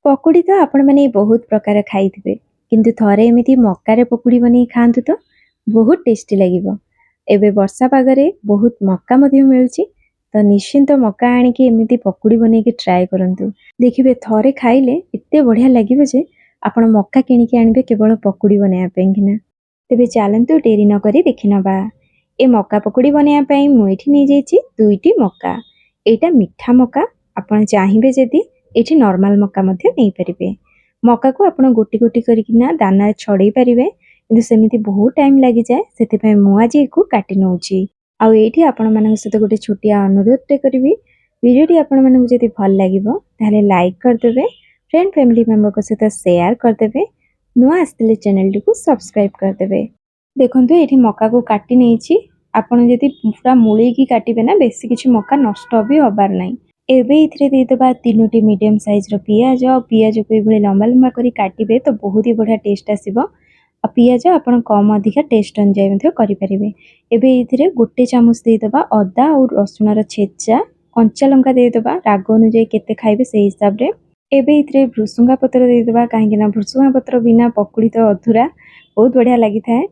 पकुड़ी तो आपण मैंने बहुत प्रकार खाई किंतु थरे एमती मक्कार पकुड़ी बन खातु तो बहुत टेस्टी लगे। एबे वर्षा पागरे बहुत मक्का मिलूँ तो निश्चिंत मक्का आणिकी एमती पकुड़ी बन ट्राए करूँ। देखिए थरे खाइले एत बढ़िया लगे जे आपण मक्का किणिकी आनिबे केवल पकुड़ी बनाइबा कि तेबे चलतु डेरी नक देखि नबा। ए मक्का पकुड़ी बनाइबा मुझे नहीं जाइए दुईटी मक्का। एटा मीठा मक्का आपण चाहिए जदि ये नॉर्मल मक्का नहीं पारे। मक्का को आप गोटी गोटी करना दाना छड़े पारे कि सेमती बहुत टाइम लगी जाए से मुझे को काटि नौची। आईटी आपण मान सहित गोटे छोटिया अनुरोध करी वीडियो आपण मानक जब भल लगे लाइक करदे, फ्रेंड फैमिली मेंबर सहित शेयर करदे, नुआ आसते चैनल टी को सब्सक्राइब करदे। देखो ये मक्का को काटि नहीं आपड़ जब पूरा मूड़ी काटे ना बेसी किसी मक्का नष्ट भी हबार ना। एबे इथिरे देदेबा 3टी मीडियम साइज रो पियाज और पियाज को ये लंबा लंबा करी काटिबे तो बहुत ही बढ़िया टेस्ट आसीबो। आ पियाज आपण कम अधिका टेस्ट अनुसार मध्ये करि परिबे। एबे इथिरे गोटे चामच देदेबा अदा और रसुण रो छेचा, कंचा लंका देदेबा राग अनुसार केते खाइबे से हिसाब रे। एबे इथिरे भृसुंगा पत्र देदेबा काहेकि ना भृसुंगा पत्र बिना पकुड़ी तो अधूरा बहुत बढ़िया लगी थाए।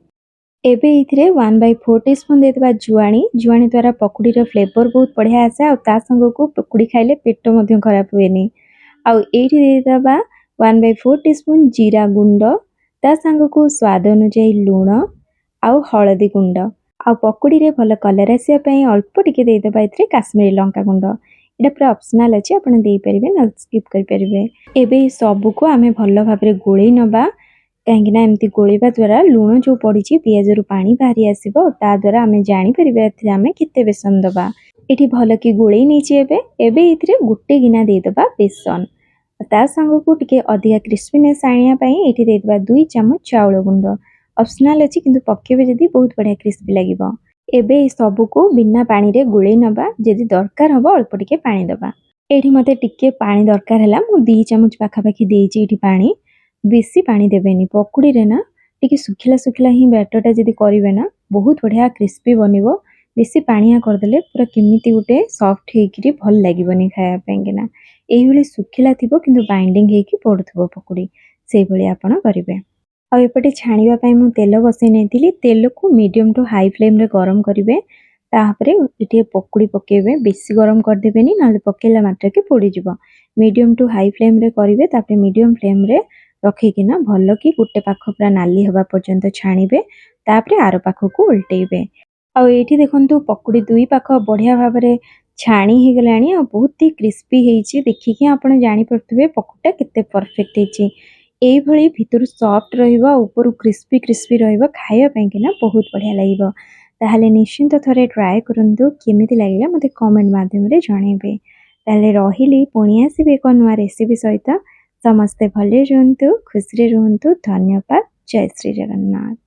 एबे इथिरे 1/4 टीस्पून देदेबा जुआणी। जुआणी द्वारा पकुड़ीर फ्लेवर बहुत बढ़िया आसे और ता संग को पकुड़ी खाइले पेट मध्य खराब हुएनी। आउ एठी देदेबा 1/4 टीस्पून जीरा गुंड, ता संग को स्वाद अनुसार लूण आउ हळदी गुंड। आउ पकुड़ी रे भल कलर आसिया पई अल्प टिके देदेबा इथिरे काश्मीरी लंका गुंड। एटा पूरा ऑप्शनल अछि, आपण देई परिबे न स्किप करि परिबे। एबे सब को आमे भल भाबरे गोळेई नबा कहीं एमती गोलेबा द्वारा लुण जो पड़ी पियाज रु पानी बाहरी आसो ता द्वारा आम जापर आम केते बेसन दबा। ये भल कि गोले नहीं एबे गोटे गिना देदेबा बेसन। ता संग को टिके अधिका क्रिस्पीनेस आनिया ये देदेबा 2 चामच चाउल गुंड। ऑप्शनल अच्छी किंतु पकेबे जदी बहुत बढ़िया क्रिस्पी लगिबो। एबे सब को बिना पानी रे गोले नबा, जदी दरकार हबो अल्प टिके पानी दबा। एठी मते टिके पानी दरकार हैला, मु 2 चामच पाखापाखी देइची एठी पानी। बेसी पानी देवेनी पकुड़ी रे ना, टिके सुखिला सुखिला ही बैटरटा जदी करिवे ना बहुत बढ़िया क्रिस्पी बनिबो। बेसी पानिया करदेले पूरा केमिति गोटे सॉफ्ट हेकरी भल लागिबनी खाया पेंगेना। एही भली सुखिला थिबो किंतु बाइंडिंग हेकी पड़ुथबो पकुड़ी सेही भली आपण करिवे। आ एपटे छाणीबा पई मु तेल बसै नेतिली। तेल को मीडियम टू हाई फ्लेम रे गरम करिवे। तापरे एठी पकुड़ी पकेबे, बेसी गरम कर देबेनी नाले पकेला मात्रा के पोड़ी जिवो। मीडियम टू हाई फ्लेम रे करिवे, तापरे मीडियम फ्लेम रे रखिकिना भल कि गोटे पाख पूरा नाली हवा पर्यंत छाणीबे, तापरे आर पाख को उल्टेइबे। आ एठी देखंतु पकुड़ी दुई पाख बढ़िया भाबरे छाणी हे गलानी आ बहुत ही क्रिस्पी हेची। देखिकि आपण जानि परथुबे पकुड़ा केते परफेक्ट हेची। एई भली भितर सॉफ्ट रहइबो, ऊपर क्रिस्पी क्रिस्पी रहइबो, खाइबा पई कि ना बहुत बढ़िया लागिबो। ताहाले निश्चिंत थरे ट्राए करंतु, केमिति लागिला मते कमेंट माध्यम रे जणाइबे। ताहाले रहिली पुणी आसीबे एक नुआ रेसिपी सहित। समस्ते भले रुहतु, खुशी रुहतु। धन्यवाद। जय श्री जगन्नाथ।